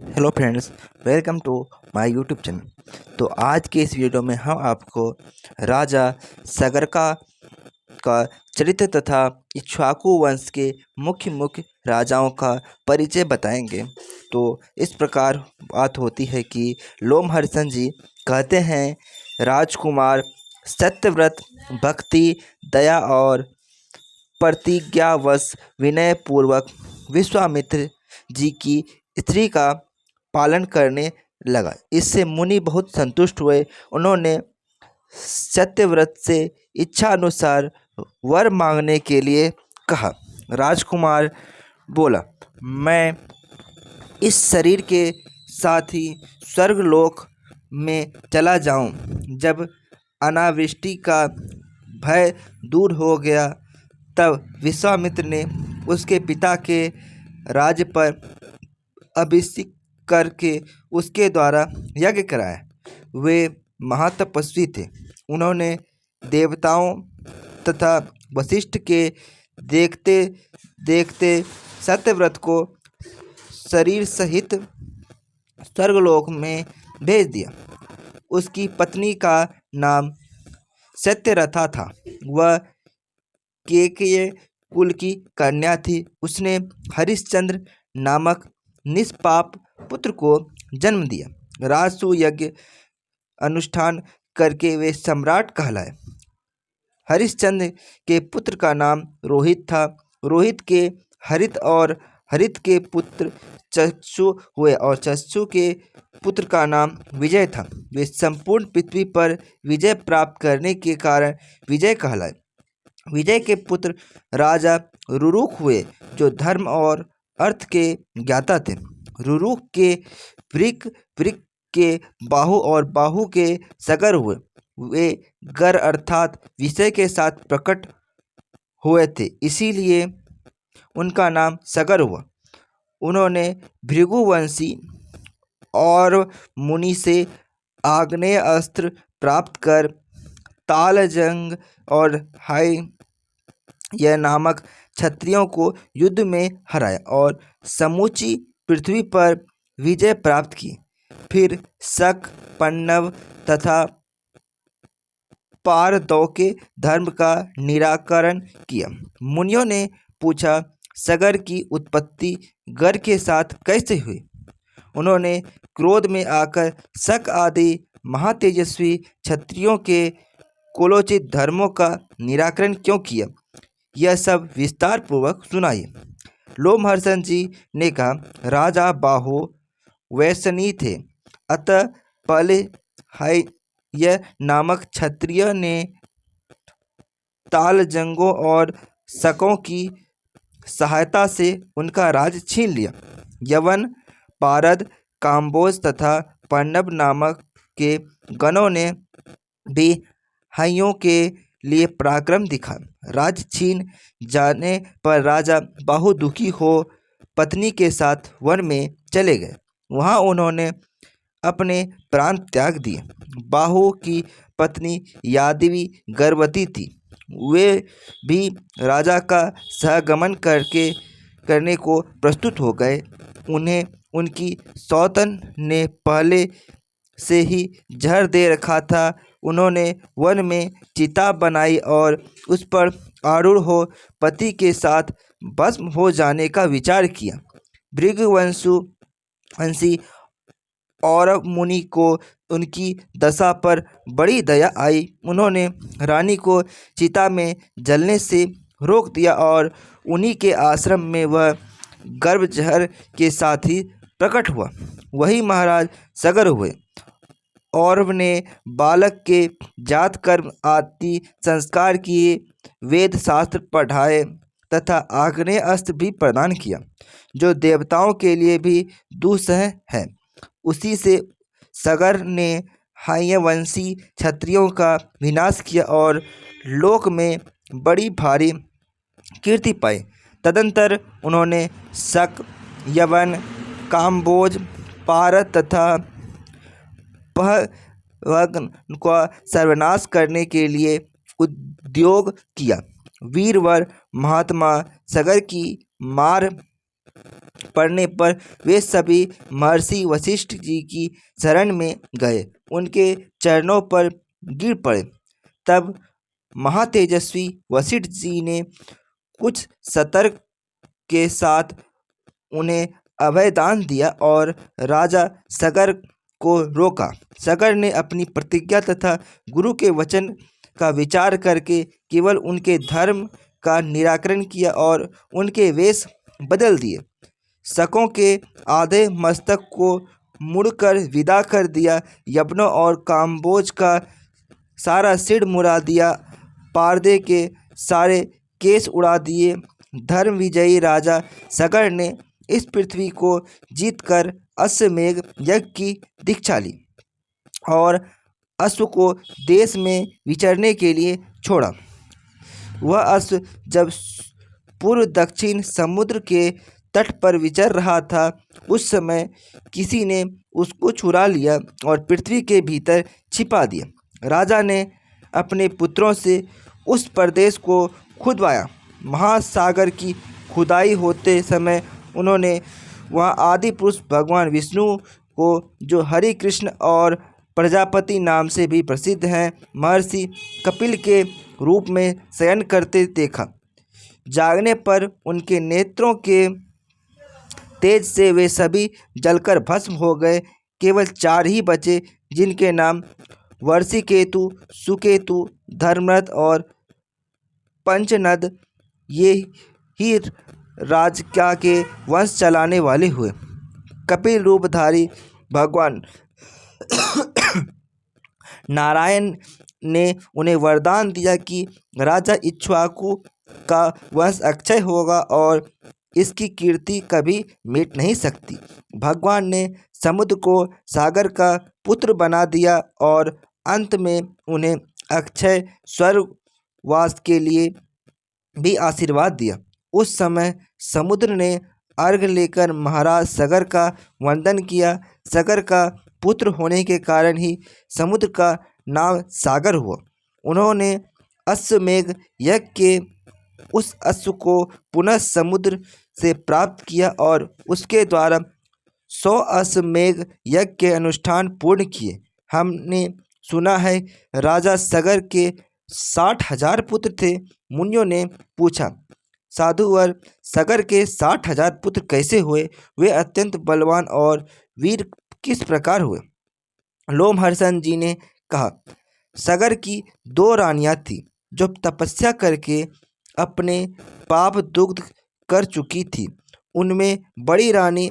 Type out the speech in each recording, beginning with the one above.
Hello friends, welcome to my YouTube channel. तो आज के इस वीडियो में हम आपको राजा सगरका का चरित्र तथा इक्ष्वाकु वंश के मुख्य मुख्य राजाओं का परिचय बताएंगे। तो इस प्रकार बात होती है कि लोमहर्षण जी कहते हैं, राजकुमार सत्यव्रत, भक्ति, दया और प्रतिज्ञावश विनयपूर्वक विश्वामित्र जी की स्त्री का पालन करने लगा। इससे मुनि बहुत संतुष्ट हुए। उन्होंने सत्यव्रत से इच्छा अनुसार वर मांगने के लिए कहा। राजकुमार बोला, मैं इस शरीर के साथ ही स्वर्गलोक में चला जाऊं। जब अनावृष्टि का भय दूर हो गया तब विश्वामित्र ने उसके पिता के राज्य पर अभिषेक करके उसके द्वारा यज्ञ कराया। वे महातपस्वी थे। उन्होंने देवताओं तथा वशिष्ठ के देखते देखते सत्यव्रत को शरीर सहित स्वर्गलोक में भेज दिया। उसकी पत्नी का नाम सत्यरथा था। वह केकय कुल की कन्या थी। उसने हरिश्चंद्र नामक निष्पाप पुत्र को जन्म दिया। राजसूय यज्ञ अनुष्ठान करके वे सम्राट कहलाए। हरिश्चंद्र के पुत्र का नाम रोहित था। रोहित के हरित और हरित के पुत्र चक्षु हुए और चक्षु के पुत्र का नाम विजय था। वे संपूर्ण पृथ्वी पर विजय प्राप्त करने के कारण विजय कहलाए। विजय के पुत्र राजा रुरुक हुए, जो धर्म और अर्थ के ज्ञाता थे। रुरुक के वृक, वृक के बाहु और बाहु के सगर हुए। वे गर अर्थात विषय के साथ प्रकट हुए थे, इसीलिए उनका नाम सगर हुआ। उन्होंने भृगुवंशी और मुनि से आग्नेय अस्त्र प्राप्त कर तालजंग और हाय यह नामक क्षत्रियों को युद्ध में हराया और समूची पृथ्वी पर विजय प्राप्त की। फिर शक, पन्नव तथा पारदौ के धर्म का निराकरण किया। मुनियों ने पूछा, सगर की उत्पत्ति गर के साथ कैसे हुई? उन्होंने क्रोध में आकर शक आदि महातेजस्वी क्षत्रियों के कुलोचित धर्मों का निराकरण क्यों किया? यह सब विस्तार पूर्वक सुनाइए। लोमहर्षण जी ने कहा, राजा बाहु वैष्णी थे, अतः पहले हाय यह नामक क्षत्रिय ने तालजंगों और शकों की सहायता से उनका राज छीन लिया। यवन, पारद, काम्बोज तथा पन्नव नामक के गणों ने भी हाइयों के लिए पराक्रम दिखा। राज छीन जाने पर राजा बाहु दुखी हो पत्नी के साथ वन में चले गए। वहां उन्होंने अपने प्राण त्याग दिए। बाहु की पत्नी यादवी गर्भवती थी। वे भी राजा का सहगमन करने को प्रस्तुत हो गए। उन्हें उनकी सौतन ने पहले से ही जहर दे रखा था। उन्होंने वन में चिता बनाई और उस पर आरूढ़ हो पति के साथ भस्म हो जाने का विचार किया। भृगुवंशी और मुनि को उनकी दशा पर बड़ी दया आई। उन्होंने रानी को चिता में जलने से रोक दिया और उन्हीं के आश्रम में वह गर्भजहर के साथ ही प्रकट हुआ। वही महाराज सगर हुए। औरव ने बालक के जात कर्म आदि संस्कार किए, वेद शास्त्र पढ़ाए तथा आग्नेय अस्त्र भी प्रदान किया, जो देवताओं के लिए भी दुस्सह है। उसी से सगर ने हायवंशी क्षत्रियों का विनाश किया और लोक में बड़ी भारी कीर्ति पाई। तदंतर उन्होंने शक, यवन, काम्बोज, पारद तथा पहलग का सर्वनाश करने के लिए उद्योग किया। वीरवर महात्मा सगर की मार पड़ने पर वे सभी महर्षि वशिष्ठ जी की शरण में गए, उनके चरणों पर गिर पड़े। तब महातेजस्वी वशिष्ठ जी ने कुछ सतर्क के साथ उन्हें अभयदान दिया और राजा सगर को रोका। सगर ने अपनी प्रतिज्ञा तथा गुरु के वचन का विचार करके केवल उनके धर्म का निराकरण किया और उनके वेश बदल दिए। शकों के आधे मस्तक को मुड़कर विदा कर दिया, यवनों और काम्बोज का सारा सिर मुड़ा दिया, पारदे के सारे केस उड़ा दिए। धर्म विजयी राजा सगर ने इस पृथ्वी को जीतकर अश्वमेध यज्ञ की दीक्षा ली और अश्व को देश में विचरने के लिए छोड़ा। वह अश्व जब पूर्व दक्षिण समुद्र के तट पर विचर रहा था, उस समय किसी ने उसको चुरा लिया और पृथ्वी के भीतर छिपा दिया। राजा ने अपने पुत्रों से उस प्रदेश को खुदवाया। महासागर की खुदाई होते समय उन्होंने वहाँ आदि पुरुष भगवान विष्णु को, जो हरि कृष्ण और प्रजापति नाम से भी प्रसिद्ध हैं, महर्षि कपिल के रूप में शयन करते देखा। जागने पर उनके नेत्रों के तेज से वे सभी जलकर भस्म हो गए। केवल 4 ही बचे, जिनके नाम वर्षिकेतु, सुकेतु, धर्मरथ और पंचनद, ये ही राजका के वंश चलाने वाले हुए। कपिल रूपधारी भगवान नारायण ने उन्हें वरदान दिया कि राजा इक्ष्वाकु का वंश अक्षय होगा और इसकी कीर्ति कभी मिट नहीं सकती। भगवान ने समुद्र को सागर का पुत्र बना दिया और अंत में उन्हें अक्षय स्वर्गवास के लिए भी आशीर्वाद दिया। उस समय समुद्र ने अर्घ लेकर महाराज सगर का वंदन किया। सगर का पुत्र होने के कारण ही समुद्र का नाम सागर हुआ। उन्होंने अश्वमेध यज्ञ के उस अश्व को पुनः समुद्र से प्राप्त किया और उसके द्वारा 100 अश्वमेध यज्ञ के अनुष्ठान पूर्ण किए। हमने सुना है राजा सगर के 60,000 पुत्र थे। मुनियों ने पूछा, साधुवर, सगर के 60,000 पुत्र कैसे हुए? वे अत्यंत बलवान और वीर किस प्रकार हुए? लोमहर्षण जी ने कहा, सगर की 2 रानियां थीं जो तपस्या करके अपने पाप दुग्ध कर चुकी थी। उनमें बड़ी रानी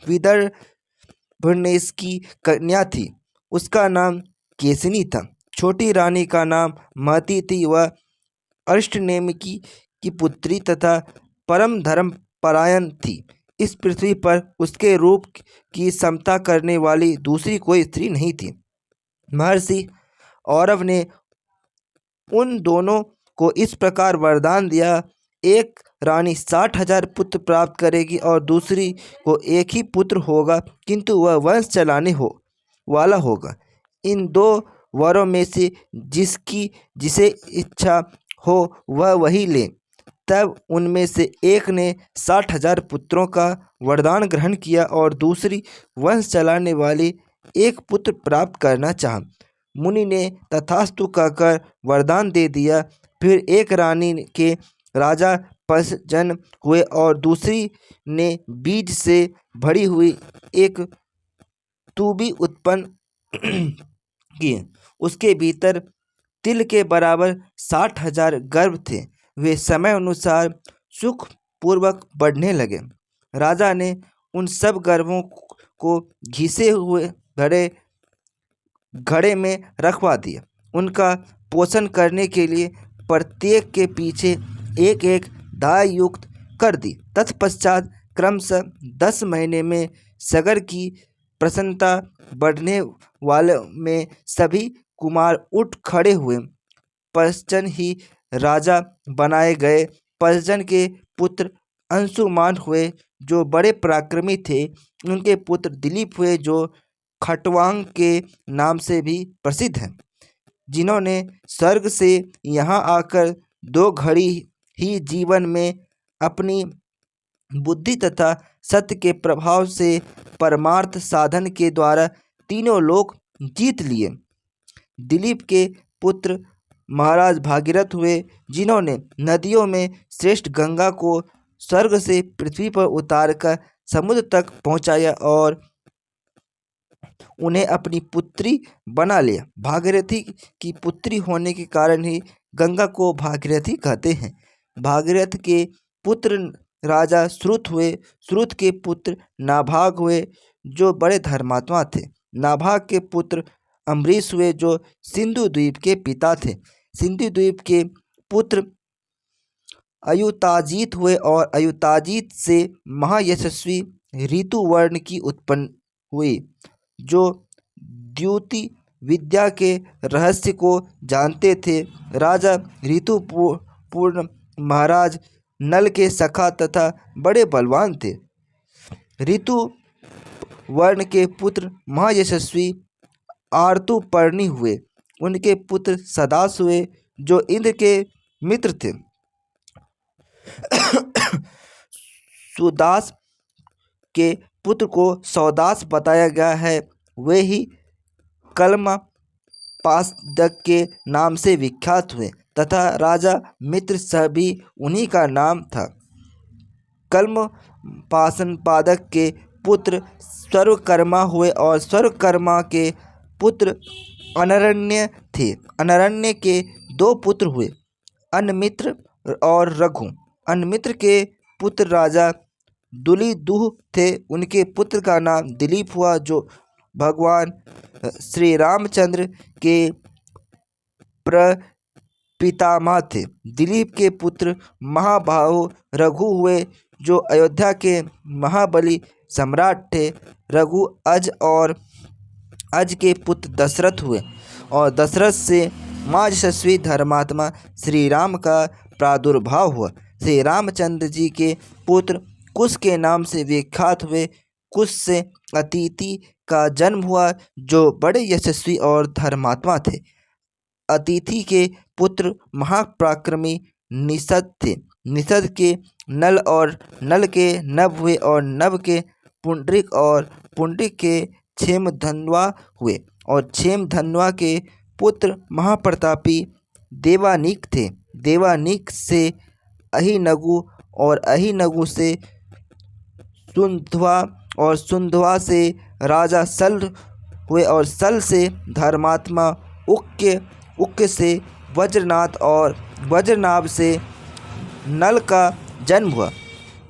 विदर्भनेश की कन्या थी, उसका नाम केसिनी था। छोटी रानी का नाम महती थी। वह अरिष्टनेमिकी की पुत्री तथा परम धर्म परायण थी। इस पृथ्वी पर उसके रूप की समता करने वाली दूसरी कोई स्त्री नहीं थी। महर्षि औरव ने उन दोनों को इस प्रकार वरदान दिया, एक रानी 60,000 पुत्र प्राप्त करेगी और दूसरी को एक ही पुत्र होगा, किंतु वह वंश चलाने वाला होगा। इन 2 वरों में से जिसे इच्छा हो वह वही ले। तब उनमें से एक ने 60,000 पुत्रों का वरदान ग्रहण किया और दूसरी वंश चलाने वाली एक पुत्र प्राप्त करना चाहा। मुनि ने तथास्तु कहकर वरदान दे दिया। फिर एक रानी के राजा पशजन हुए और दूसरी ने बीज से भरी हुई एक तूबी उत्पन्न की। उसके भीतर तिल के बराबर 60,000 गर्भ थे। वे समय अनुसार सुख पूर्वक बढ़ने लगे। राजा ने उन सब गर्भों को घिसे हुए घड़े में रखवा दिया। उनका पोषण करने के लिए प्रत्येक के पीछे एक एक दाई युक्त कर दी। तत्पश्चात क्रमशः 10 महीने में सगर की प्रसन्नता बढ़ने वाले में सभी कुमार उठ खड़े हुए। पशजन ही राजा बनाए गए। पशजन के पुत्र अंशुमान हुए जो बड़े पराक्रमी थे। उनके पुत्र दिलीप हुए जो खटवांग के नाम से भी प्रसिद्ध हैं, जिन्होंने स्वर्ग से यहाँ आकर 2 घड़ी ही जीवन में अपनी बुद्धि तथा सत्य के प्रभाव से परमार्थ साधन के द्वारा तीनों लोक जीत लिए। दिलीप के पुत्र महाराज भागीरथ हुए, जिन्होंने नदियों में श्रेष्ठ गंगा को स्वर्ग से पृथ्वी पर उतारकर समुद्र तक पहुंचाया और उन्हें अपनी पुत्री बना लिया। भागीरथी की पुत्री होने के कारण ही गंगा को भागीरथी कहते हैं। भागीरथ के पुत्र राजा श्रुत हुए। श्रुत के पुत्र नाभाग हुए, जो बड़े धर्मात्मा थे। नाभाग के पुत्र अम्बरीश हुए, जो सिंधु द्वीप के पिता थे। सिंधु द्वीप के पुत्र अयुताजीत हुए और अयुताजीत से महायशस्वी ऋतुवर्ण की उत्पन्न हुई, जो द्युति विद्या के रहस्य को जानते थे। राजा ऋतुपूर्ण महाराज नल के सखा तथा बड़े बलवान थे। ऋतु वर्ण के पुत्र महायशस्वी आर्तुपर्णी हुए। उनके पुत्र सदास हुए, जो इंद्र के मित्र थे। सुदास के पुत्र को सौदास बताया गया है। वे ही कलमा पासदक के नाम से विख्यात हुए तथा राजा मित्र सह भी उन्हीं का नाम था। कल्म पासनपादक के पुत्र सर्वकर्मा हुए और सर्वकर्मा के पुत्र अनरण्य थे। अनरण्य के दो पुत्र हुए, अन्मित्र और रघु। अन्मित्र के पुत्र राजा दुलीदुह थे। उनके पुत्र का नाम दिलीप हुआ, जो भगवान श्री रामचंद्र के प्रपितामह थे। दिलीप के पुत्र महाबाहु रघु हुए, जो अयोध्या के महाबली सम्राट थे। रघु अज और अज के पुत्र दशरथ हुए और दशरथ से महायशस्वी धर्मात्मा श्री राम का प्रादुर्भाव हुआ। श्री रामचंद्र जी के पुत्र कुश के नाम से विख्यात हुए। कुश से अदिति का जन्म हुआ, जो बड़े यशस्वी और धर्मात्मा थे। अदिति के पुत्र महापराक्रमी निषद थे। निषद के नल और नल के नभ हुए और नभ के पुंडरिक और पुंडरिक के क्षेमधन्वा हुए और क्षेमधन्वा के पुत्र महाप्रतापी देवानीक थे। देवानीक से अहिनगु और अहिनगु से सुंधवा और सुंधवा से राजा सल हुए और सल से धर्मात्मा उक्य, उक्य से वज्रनाथ और वज्रनाभ से नल का जन्म हुआ।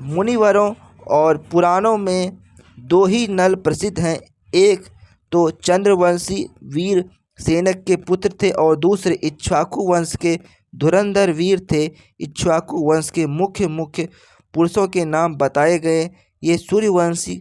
मुनिवरों और पुराणों में दो ही नल प्रसिद्ध हैं। एक तो चंद्रवंशी वीर सेनक के पुत्र थे और दूसरे इक्ष्वाकु वंश के धुरंधर वीर थे। इक्ष्वाकु वंश के मुख्य पुरुषों के नाम बताए गए। ये सूर्यवंशी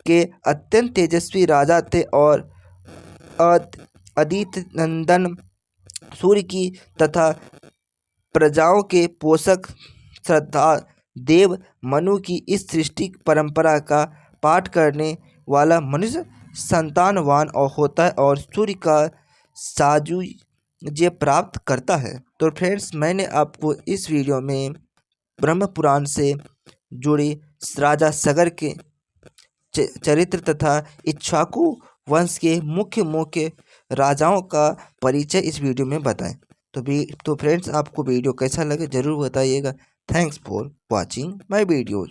के अत्यंत तेजस्वी राजा थे और अदिति नंदन सूर्य की तथा प्रजाओं के पोषक श्रद्धा देव मनु की इस सृष्टि परंपरा का पाठ करने वाला मनुष्य संतानवान और होता है और सूर्य का सायुज्य प्राप्त करता है। तो फ्रेंड्स, मैंने आपको इस वीडियो में ब्रह्म पुराण से जुड़ी राजा सगर के चरित्र तथा इक्ष्वाकु वंश के मुख्य राजाओं का परिचय इस वीडियो में बताएं। तो फ्रेंड्स, आपको वीडियो कैसा लगे ज़रूर बताइएगा। Thanks for watching my video.